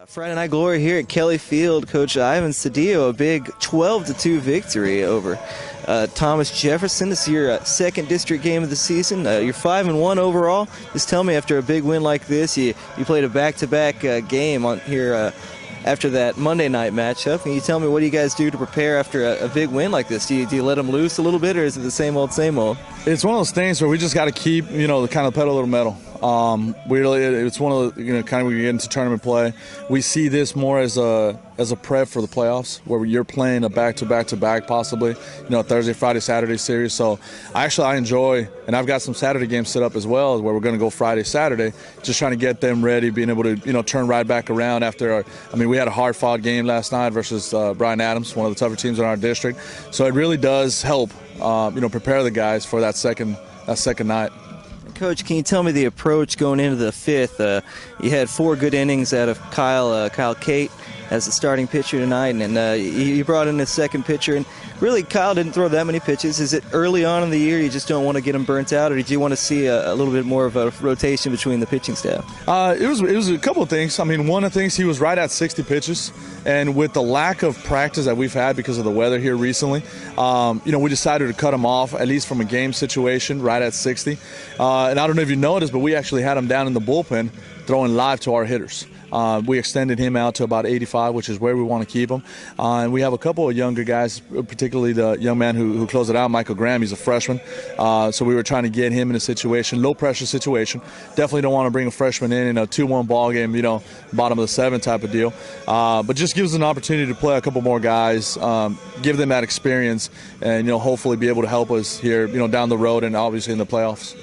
Friday Night Glory here at Kelly Field. Coach Ivan Cedillo, a big 12-2 victory over Thomas Jefferson. This is your second district game of the season. You're 5-1 overall. Just tell me, after a big win like this, you played a back-to-back game on here after that Monday night matchup. Can you tell me, what do you guys do to prepare after a big win like this? Do you let them loose a little bit, or is it the same old, same old? It's one of those things where we just got to keep, the kind of pedal to the metal. It's one of the, kind of when you get into tournament play, we see this more as a prep for the playoffs, where you're playing a back-to-back possibly, Thursday, Friday, Saturday series. So I enjoy, and I've got some Saturday games set up as well, where we're going to go Friday, Saturday, just trying to get them ready, being able to, turn right back around after we had a hard-fought game last night versus Bryan Adams, one of the tougher teams in our district. So it really does help, prepare the guys for that second night. Coach, can you tell me the approach going into the fifth? You had 4 good innings out of Kyle Kate as the starting pitcher tonight, and you brought in the second pitcher. And really, Kyle didn't throw that many pitches. Is it early on in the year you just don't want to get him burnt out, or did you want to see a little bit more of a rotation between the pitching staff? It was a couple of things. One of the things, he was right at 60 pitches, and with the lack of practice that we've had because of the weather here recently, we decided to cut him off, at least from a game situation, right at 60. And I don't know if you noticed, but we actually had him down in the bullpen throwing live to our hitters. We extended him out to about 85, which is where we want to keep him. And we have a couple of younger guys, particularly the young man who closed it out, Michael Graham. He's a freshman. So we were trying to get him in a situation, low-pressure situation. Definitely don't want to bring a freshman in a 2-1 ball game, bottom of the 7 type of deal. But just gives us an opportunity to play a couple more guys, give them that experience, and, hopefully be able to help us here, down the road and obviously in the playoffs.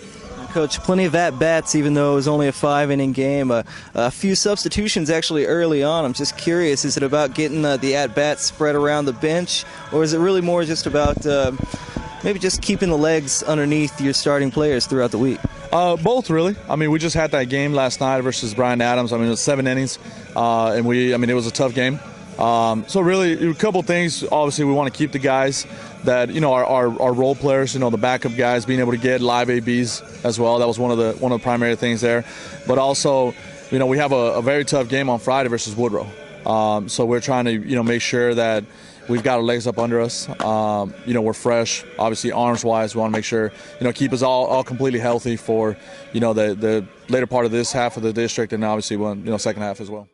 Coach, plenty of at-bats, even though it was only a 5-inning game. A few substitutions actually early on. I'm just curious, is it about getting the at-bats spread around the bench, or is it really more just about maybe just keeping the legs underneath your starting players throughout the week? Both, really. We just had that game last night versus Bryan Adams. It was 7 innings, and it was a tough game. So really, a couple things. Obviously, we want to keep the guys that our role players, the backup guys, being able to get live ABs as well. That was one of the primary things there. But also, we have a very tough game on Friday versus Woodrow. So we're trying to make sure that we've got our legs up under us. We're fresh. Obviously, arms-wise, we want to make sure keep us all completely healthy for the later part of this half of the district, and obviously second half as well.